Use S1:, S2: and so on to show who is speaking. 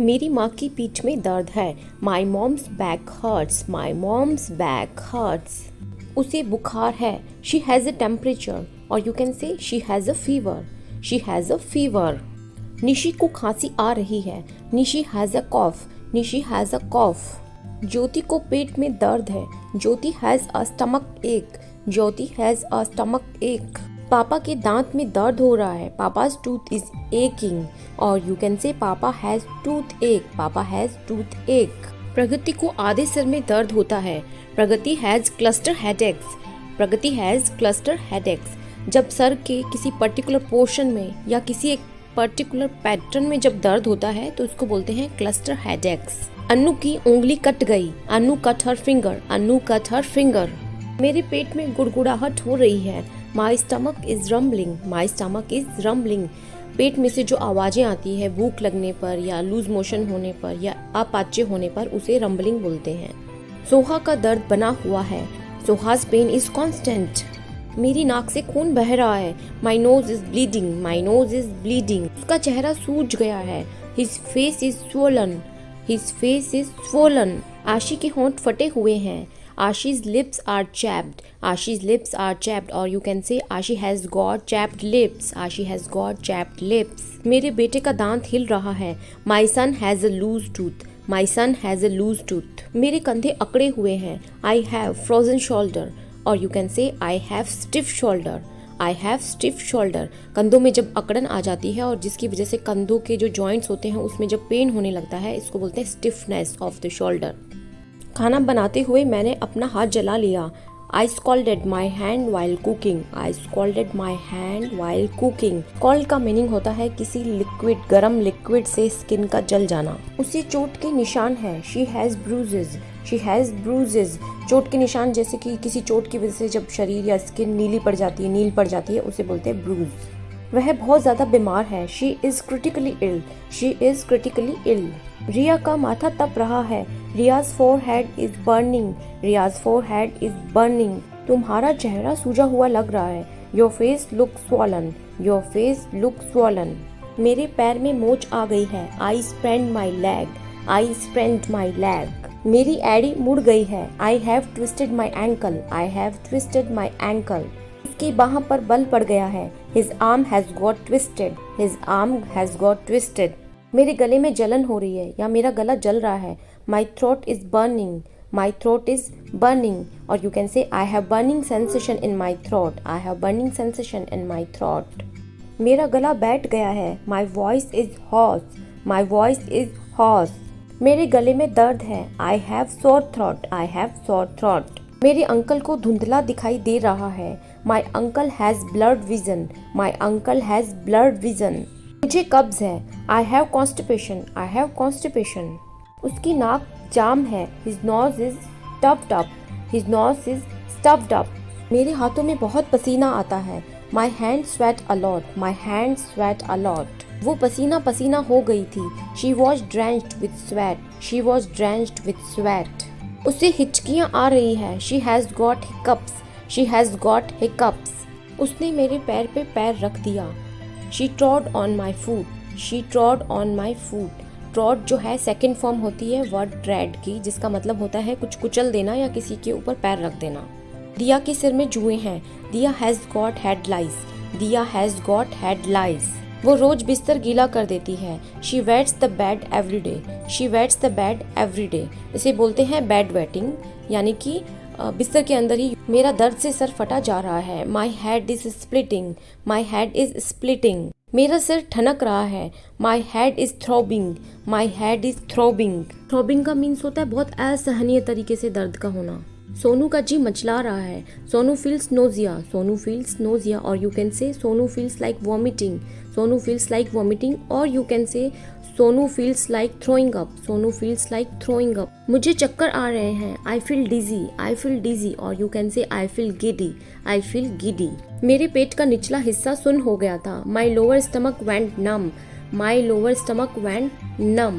S1: मेरी माँ की पीठ में दर्द है। My mom's back hurts, my mom's back hurts. उसे बुखार है। शी हैज़ अ टेम्परेचर, और you can say she has a fever, she has a fever. Nishi को खांसी आ रही है। Nishi has a cough, Nishi has a cough. Jyoti को पेट में दर्द है। ज्योति हैज़ अ स्टमक एक, ज्योति हैज़ अ स्टमक एक। पापा के दांत में दर्द हो रहा है। पापाज टूथ इज एकिंग, और यू कैन से पापा हैज टूथ एक, पापा हैज टूथ एक। प्रगति को आधे सर में दर्द होता है। Pragati has cluster headaches, Pragati has cluster headaches. जब सर के किसी पर्टिकुलर पोर्शन में या किसी एक पर्टिकुलर पैटर्न में जब दर्द होता है तो उसको बोलते हैं क्लस्टर हेडेक्स। अन्नू की उंगली कट गई। Annu cut her finger, Annu cut her finger. मेरे पेट में गुड़गुड़ाहट हो रही है। My stomach is rumbling, my stomach is rumbling. पेट में से जो आवाजें आती है भूख लगने पर या लूज मोशन होने पर या अपाच्य होने पर उसे रम्बलिंग बोलते हैं। सोहा का दर्द बना हुआ है। सोहाज पेन इज कॉन्स्टेंट। मेरी नाक से खून बह रहा है। My nose is bleeding, my nose is bleeding. उसका चेहरा सूज गया है। His face is swollen, his face is swollen. आशी के होंठ फटे हुए हैं। Ashi's lips are chapped, Ashi's lips are chapped, or you can say Ashi has got chapped lips, Ashi has got chapped lips. मेरे बेटे का दांत हिल रहा है। My son has a loose tooth, my son has a loose tooth. मेरे कंधे अकड़े हुए हैं। I have frozen shoulder, or you can say I have stiff shoulder, I have stiff shoulder. कंधों में जब अकड़न आ जाती है और जिसकी वजह से कंधों के जो जॉइंट्स होते हैं उसमें जब पेन होने लगता है इसको बोलते हैं stiffness of the shoulder. खाना बनाते हुए मैंने अपना हाथ जला लिया। I scalded my hand while cooking, I scalded my hand while cooking. Scald का मीनिंग होता है किसी लिक्विड, गरम लिक्विड से स्किन का जल जाना। उसे चोट के निशान है। She has bruises, she has bruises. चोट के निशान जैसे कि किसी चोट की वजह से जब शरीर या स्किन नीली पड़ जाती है, नील पड़ जाती है, उसे बोलते हैं ब्रूज। वह बहुत ज्यादा बीमार है। She is critically ill, she is critically ill. रिया का माथा तप रहा है। Riyaz forehead is burning, Riyaz forehead is burning. तुम्हारा चेहरा सूजा हुआ लग रहा है। Your face look swollen, your face look swollen. मेरे पैर में मोच आ गई है। I sprained my leg, I sprained my leg. मेरी एड़ी मुड़ गई है। I have twisted my ankle, I have twisted my ankle. उसकी बाह पर बल पड़ गया है। His arm has got twisted, his arm has got twisted. मेरे गले में जलन हो रही है या मेरा गला जल रहा है। My throat is burning, my throat is burning, or you can say I have burning sensation in my throat, I have burning sensation in my throat. मेरा गला बैठ गया है। My voice is hoarse, my voice is hoarse. मेरे गले में दर्द है। I have sore throat, I have sore throat. मेरे अंकल को धुंधला दिखाई दे रहा है। My uncle has blurred vision, my uncle has blurred vision. मुझे कब्ज है। I have constipation, I have constipation. उसकी नाक जाम है। His nose is stuffed up, his nose is stuffed up. मेरे हाथों में बहुत पसीना आता है। My hands sweat a lot, my hands sweat a lot. वो पसीना पसीना हो गई थी। She was drenched with sweat, she was drenched with sweat. उसे हिचकियाँ आ रही है। She has got hiccups, she has got hiccups. उसने मेरे पैर पे पैर रख दिया। She trod on my foot, she trod on my foot. ट्रॉड जो है सेकंड फॉर्म होती है वर्ड ट्रेड की, जिसका मतलब होता है कुछ कुचल देना या किसी के ऊपर पैर रख देना। दिया के सिर में जुएं हैं। दिया हैज गॉट हेड लाइस, दिया हैज गॉट हेड लाइस। वो रोज बिस्तर गीला कर देती है। She weights the bed every day, she weights the bed every day. इसे बोलते हैं बेड वेटिंग, यानी कि बिस्तर के अंदर ही। मेरा दर्द से सर फटा जा रहा है। My head is splitting, my head is splitting. मेरा सिर ठनक रहा है। My head is throbbing, my head is throbbing. Throbbing का मीन्स होता है बहुत असहनीय तरीके से दर्द का होना। सोनू का जी मचला रहा है। Sonu feels nausea, Sonu feels nausea, और you can say Sonu feels like vomiting, Sonu feels like vomiting, और you can say Sonu feels like throwing up, Sonu feels like throwing up. मुझे चक्कर आ रहे हैं। I feel digi, I feel डिजी, और you can say I feel giddy, I feel giddy. मेरे पेट का निचला हिस्सा सुन्न हो गया था। My lower stomach went numb, my lower stomach went num.